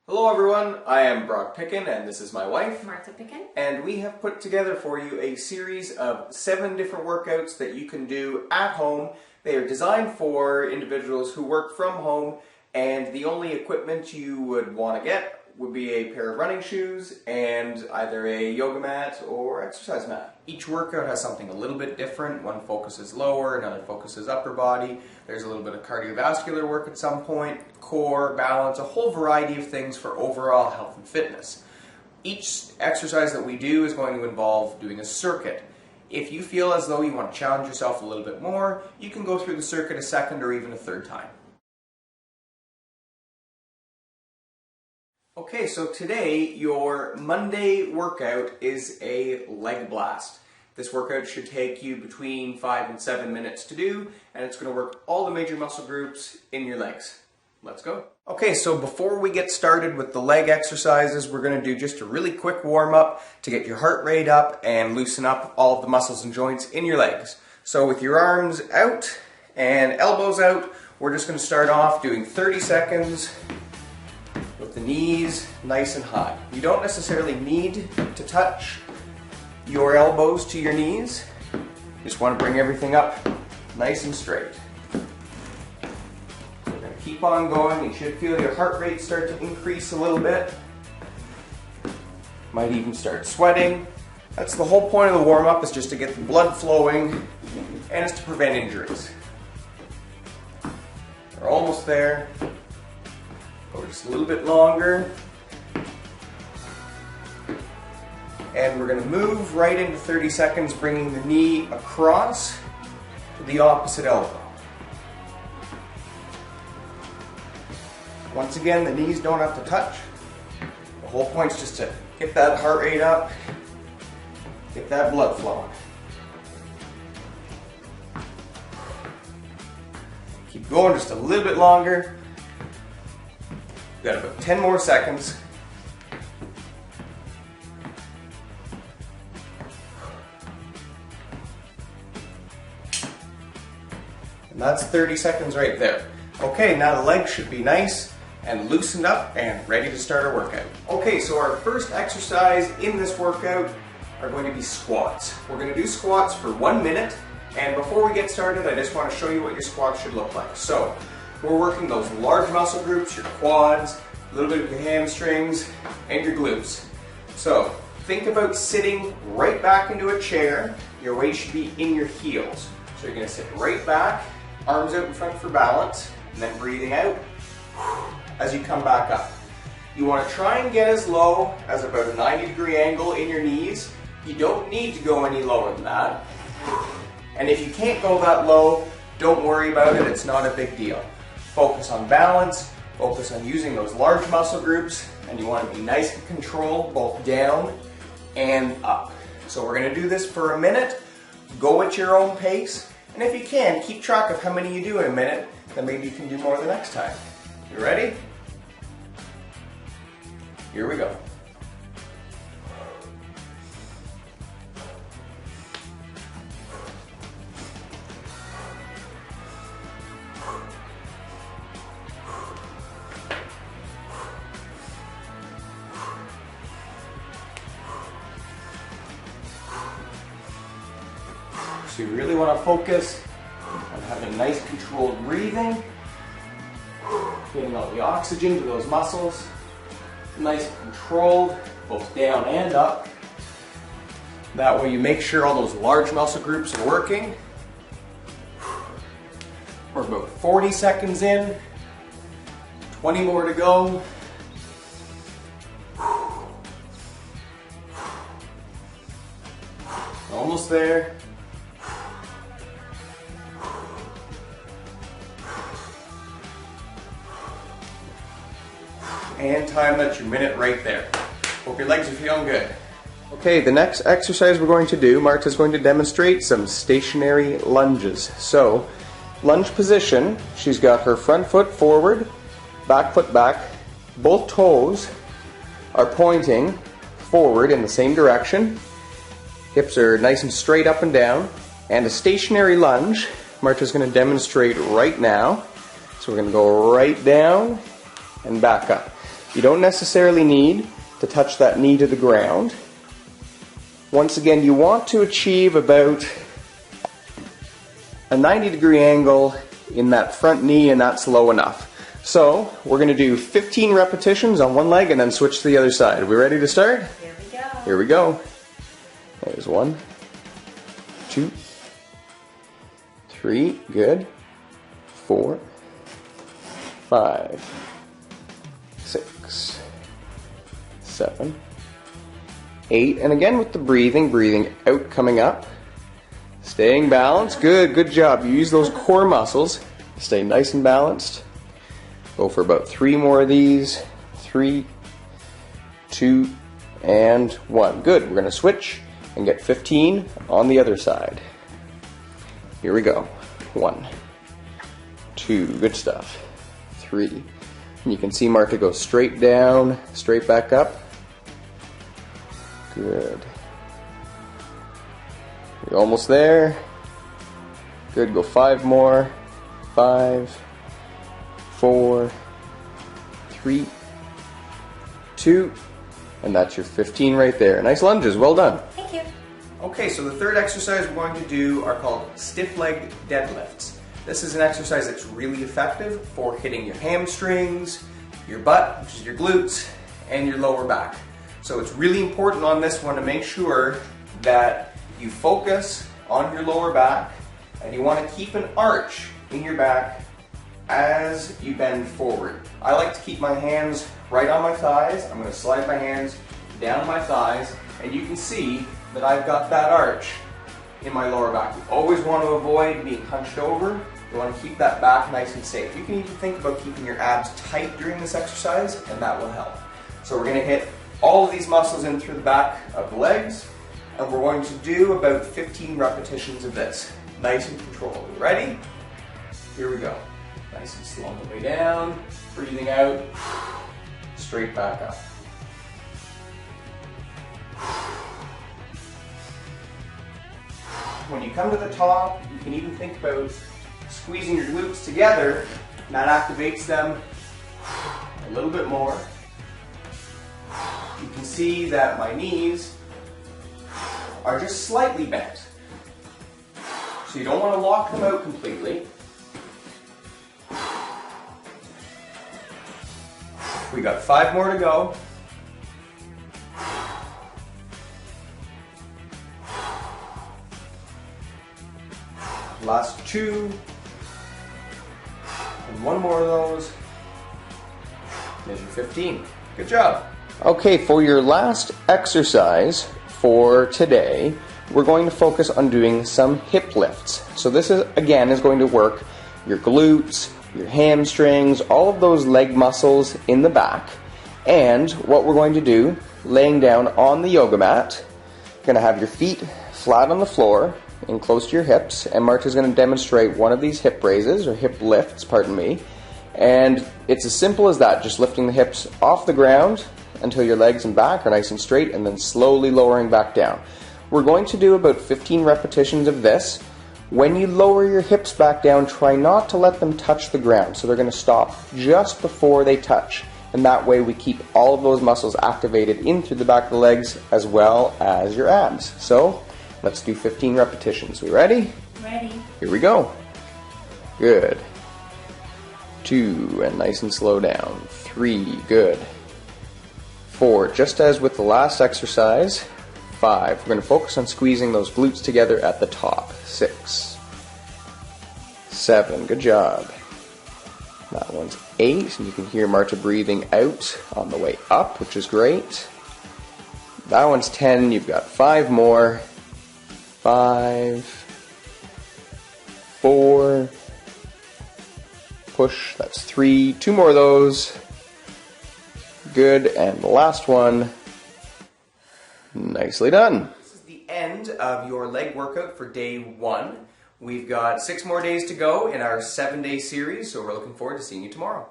Hello everyone, I am Brock Pickin and this is my wife, Martha Pickin. and we have put together for you a series of 7 different workouts that you can do at home. They are designed for individuals who work from home, and the only equipment you would want to get would be a pair of running shoes and either a yoga mat or exercise mat. Each workout has something a little bit different. One focuses lower, another focuses upper body. There's a little bit of cardiovascular work at some point, core, balance, a whole variety of things for overall health and fitness. Each exercise that we do is going to involve doing a circuit. If you feel as though you want to challenge yourself a little bit more, you can go through the circuit a second or even a third time. Okay, so today your Monday workout is a leg blast. This workout should take you between 5 and 7 minutes to do, and it's going to work all the major muscle groups in your legs. Let's go. Okay, so before we get started with the leg exercises, we're going to do just a really quick warm-up to get your heart rate up and loosen up all of the muscles and joints in your legs. So with your arms out and elbows out, we're just going to start off doing 30 seconds with the knees nice and high. You don't necessarily need to touch your elbows to your knees. You just want to bring everything up nice and straight. So we're going to keep on going. You should feel your heart rate start to increase a little bit. Might even start sweating. That's the whole point of the warm-up, is just to get the blood flowing, and it's to prevent injuries. We're almost there. Go just a little bit longer. And we're going to move right into 30 seconds, bringing the knee across to the opposite elbow. Once again, the knees don't have to touch. The whole point is just to get that heart rate up, get that blood flowing. Keep going just a little bit longer. We've got about 10 more seconds. And that's 30 seconds right there. Okay, now the legs should be nice and loosened up and ready to start our workout. Okay, so our first exercise in this workout are going to be squats. We're going to do squats for 1 minute, and before we get started, I just want to show you what your squats should look like. So, we're working those large muscle groups, your quads, a little bit of your hamstrings, and your glutes. So, think about sitting right back into a chair. Your weight should be in your heels. So you're going to sit right back, arms out in front for balance, and then breathing out as you come back up. You want to try and get as low as about a 90-degree angle in your knees. You don't need to go any lower than that. And if you can't go that low, don't worry about it, it's not a big deal. Focus on balance, focus on using those large muscle groups, and you want to be nice and controlled both down and up. So we're going to do this for a minute. Go at your own pace, and if you can, keep track of how many you do in a minute, then maybe you can do more the next time. You ready? Here we go. So you really want to focus on having nice controlled breathing, getting all the oxygen to those muscles, nice and controlled, both down and up. That way you make sure all those large muscle groups are working. We're about 40 seconds in, 20 more to go. Almost there. And time, that's your minute right there. Hope your legs are feeling good. Okay, the next exercise we're going to do, Marta's going to demonstrate some stationary lunges. So, lunge position, she's got her front foot forward, back foot back, both toes are pointing forward in the same direction. Hips are nice and straight up and down. And a stationary lunge, Marta's going to demonstrate right now. So we're going to go right down and back up. You don't necessarily need to touch that knee to the ground. Once again, you want to achieve about a 90-degree angle in that front knee, and that's low enough. So we're going to do 15 repetitions on one leg and then switch to the other side. Are we ready to start? Here we go. Here we go. There's 1, 2, 3, good, 4, 5, 6, 7, 8, and again with the breathing out, coming up, staying balanced. Good job. You use those core muscles to stay nice and balanced. Go for about 3 more of these. 3, 2, and 1. Good. We're going to switch and get 15 on the other side. Here we go. 1, 2, good stuff. 3, and you can see Marta go straight down, straight back up. Good. You're almost there. Good, go 5 more. 5, 4, 3, 2, and that's your 15 right there. Nice lunges, well done. Thank you. Okay, so the third exercise we're going to do are called stiff leg deadlifts. This is an exercise that's really effective for hitting your hamstrings, your butt, which is your glutes, and your lower back. So it's really important on this one to make sure that you focus on your lower back, and you want to keep an arch in your back as you bend forward. I like to keep my hands right on my thighs. I'm going to slide my hands down my thighs, and you can see that I've got that arch in my lower back. You always want to avoid being hunched over. You want to keep that back nice and safe. You can even think about keeping your abs tight during this exercise, and that will help. So we're going to hit all of these muscles in through the back of the legs, and we're going to do about 15 repetitions of this. Nice and controlled. Ready? Here we go. Nice and slow on the way down, breathing out, straight back up. When you come to the top, you can even think about squeezing your glutes together, and that activates them a little bit more. You can see that my knees are just slightly bent. So you don't want to lock them out completely. We got 5 more to go. Last 2. And 1 more of those. There's your 15. Good job. Okay, for your last exercise for today, we're going to focus on doing some hip lifts. So this is, again, is going to work your glutes, your hamstrings, all of those leg muscles in the back. And what we're going to do, laying down on the yoga mat, you're going to have your feet flat on the floor and close to your hips, and Marta's going to demonstrate one of these hip raises, or hip lifts, pardon me. And it's as simple as that, just lifting the hips off the ground until your legs and back are nice and straight, and then slowly lowering back down. We're going to do about 15 repetitions of this. When you lower your hips back down, try not to let them touch the ground. So they're going to stop just before they touch. And that way we keep all of those muscles activated in through the back of the legs as well as your abs. So let's do 15 repetitions. We ready? Ready. Here we go. Good. 2, and nice and slow down. 3, good. 4, just as with the last exercise. 5, we're going to focus on squeezing those glutes together at the top. 6, 7, good job. That one's 8, and you can hear Marta breathing out on the way up, which is great. That one's 10, you've got 5 more. 5, 4, push, that's 3, 2 more of those. Good, and the last one. Nicely done. This is the end of your leg workout for day 1. We've got 6 more days to go in our 7-day series, so we're looking forward to seeing you tomorrow.